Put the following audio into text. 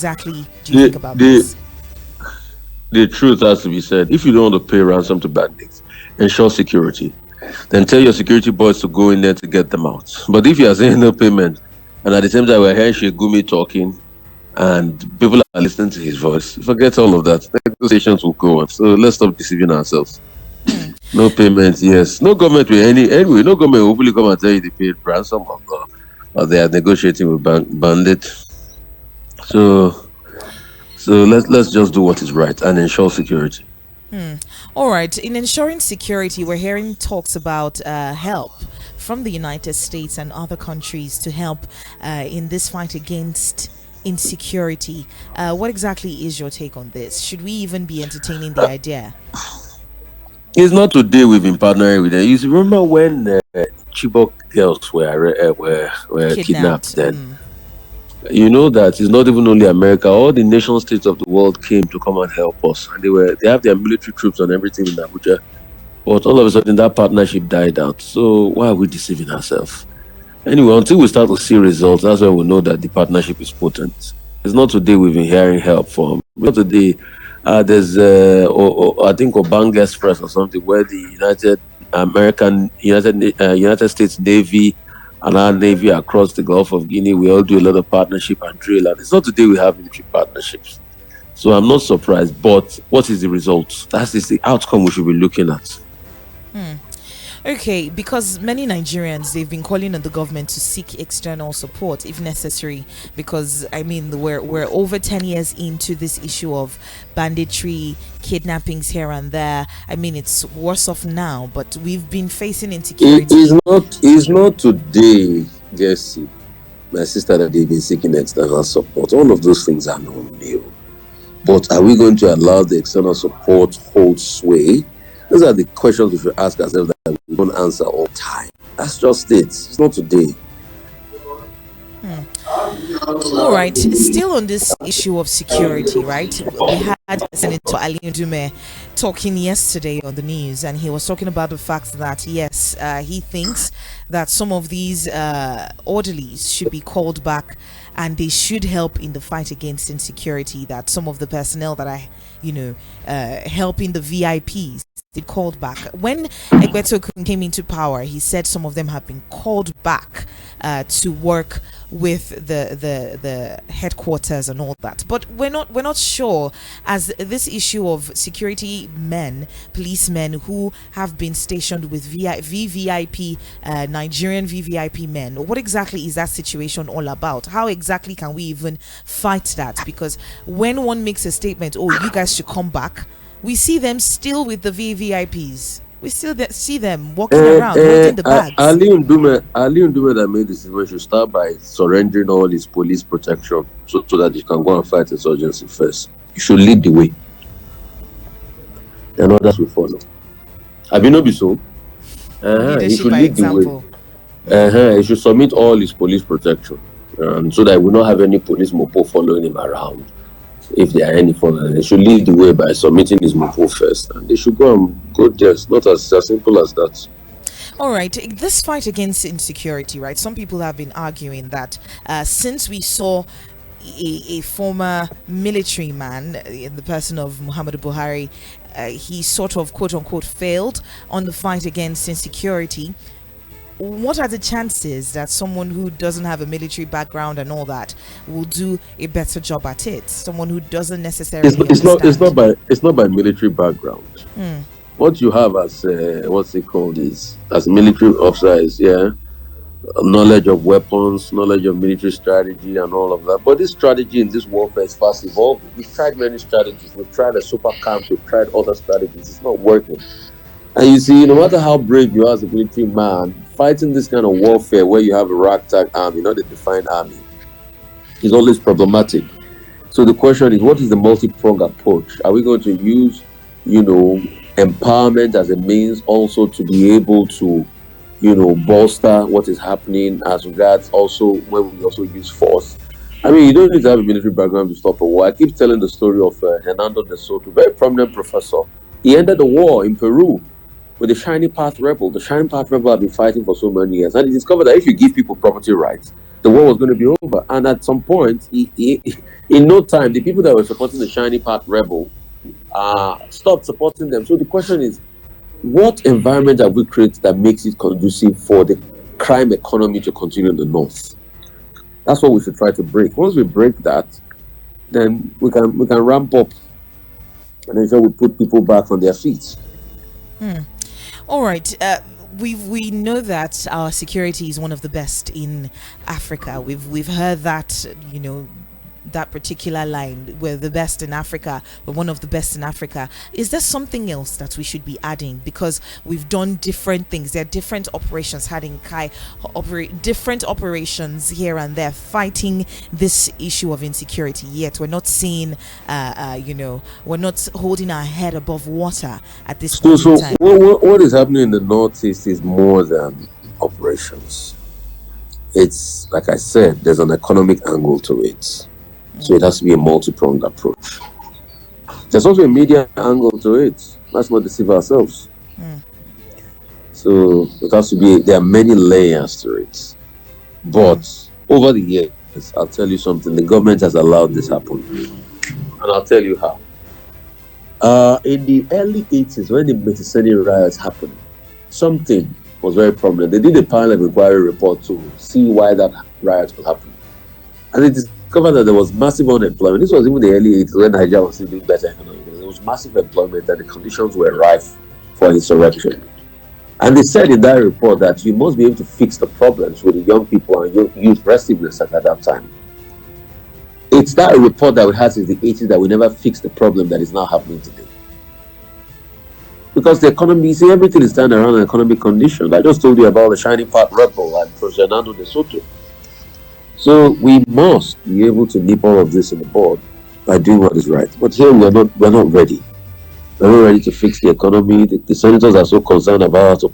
exactly do you The think about the this? the truth has to be said. If you don't want to pay ransom to bandits, ensure security. Then tell your security boys to go in there to get them out. But if you are saying no payment, and at the same time we're hearing Shegumi talking, and people are listening to his voice, forget all of that. Negotiations will go on. So let's stop deceiving ourselves. Hmm. No payment, yes. No government will anyway. No government will hopefully come and tell you they paid ransom or they are negotiating with bandit. So let's just do what is right and ensure security. Hmm. All right. In ensuring security, we're hearing talks about help from the United States and other countries to help in this fight against insecurity. What exactly is your take on this? Should we even be entertaining the idea? It's not today we've been partnering with them. You remember when Chibok girls were kidnapped? Kidnapped. Then Mm. you know that it's not even only America. All the nation states of the world came to come and help us, and they have their military troops and everything in Abuja. But all of a sudden, that partnership died out. So why are we deceiving ourselves? Anyway, until we start to see results, that's when we know that the partnership is potent. It's not today we've been hearing help from. Not today. There's, I think, Obanga Express or something, where the United States Navy and our Navy across the Gulf of Guinea, we all do a lot of partnership and drill. And it's not today we have military partnerships. So I'm not surprised. But what is the result? That is the outcome we should be looking at. Hmm. Okay, because many Nigerians they've been calling on the government to seek external support if necessary. Because I mean, we're over 10 years into this issue of banditry, kidnappings here and there. I mean, it's worse off now, but we've been facing It is insecurity. not. It's not today, Jesse, my sister, that they've been seeking external support. All of those things are not new. But are we going to allow the external support hold sway? Those are the questions we should ask ourselves that we don't answer all the time. That's just it. It's not today. Hmm. All right, still on this issue of security, right? We had Senator Ali Ndume talking yesterday on the news, and he was talking about the fact that yes, he thinks that some of these orderlies should be called back and they should help in the fight against insecurity. That some of the personnel that are, helping the VIPs, they called back. When Egbeto came into power, he said some of them have been called back to work with the headquarters and all that. But we're not sure, as this issue of security men, policemen who have been stationed with VVIP, Nigerian VVIP men. What exactly is that situation all about? How exactly can we even fight that? Because when one makes a statement, oh, you guys should come back, we see them still with the VVIPs. We still see them walking around holding the bags. Ali Ndume that made this decision should start by surrendering all his police protection so that you can go and fight insurgency first. You should lead the way, and others will follow. Have you not been so? He Leadership should by lead the way. example. Mm. He should submit all his police protection, so that we will not have any police mopo following him around. If there are any followers, they should lead the way by submitting his mopo first, and they should go there. It's not as simple as that. All right, this fight against insecurity, right? Some people have been arguing that since we saw a former military man in the person of Muhammadu Buhari, he sort of quote unquote failed on the fight against insecurity. What are the chances that someone who doesn't have a military background and all that will do a better job at it? Someone who doesn't necessarily understand. It's not by military background. Hmm. What you have as what's it called is as a military officer is knowledge of weapons, knowledge of military strategy, and all of that. But this strategy in this warfare is fast evolving. We've tried many strategies. We've tried a super camp. We've tried other strategies. It's not working. And you see, no matter how brave you are as a military man, fighting this kind of warfare where you have a ragtag army, not a defined army, is always problematic. So the question is, what is the multi-pronged approach? Are we going to use, empowerment as a means also to be able to, bolster what is happening as regards also when we also use force? I mean, you don't need to have a military background to stop a war. I keep telling the story of Hernando de Soto, very prominent professor. He ended the war in Peru with the Shining Path Rebel. The Shining Path Rebel have been fighting for so many years, and he discovered that if you give people property rights, the war was going to be over. And at some point, in no time, the people that were supporting the Shiny Path rebel stopped supporting them. So the question is, what environment have we created that makes it conducive for the crime economy to continue in the north? That's what we should try to break. Once we break that, then we can ramp up, and then so we put people back on their feet. All right. We know that our security is one of the best in Africa. We've heard that, that particular line, we're the best in Africa, we're one of the best in Africa. Is there something else that we should be adding? Because we've done different things. There are different operations had in Kai, different operations here and there fighting this issue of insecurity. Yet we're not seeing, we're not holding our head above water at this point in time. What is happening in the Northeast is more than operations. It's, like I said, there's an economic angle to it. So it has to be a multi-pronged approach. There's also a media angle to it. Let's not deceive ourselves. So it has to be, there are many layers to it. But over the years, I'll tell you something, the government has allowed this happen. And I'll tell you how. In the early 80s, when the Messi riots happened, something was very prominent. They did a panel of inquiry report to see why that riot could happen. And it discovered that there was massive unemployment. This was even the early 80s when Nigeria was still doing better economically. There was massive employment and the conditions were rife for insurrection. And they said in that report that you must be able to fix the problems with the young people and youth restiveness at that time. It's that report that we had since the 80s that we never fixed the problem that is now happening today. Because the economy, you see, everything is turned around in economic conditions. I just told you about the Shining Path rebel and Fernando de Soto. So we must be able to nip all of this in the bud by doing what is right. But here we're not ready. We're not ready to fix the economy. The senators are so concerned about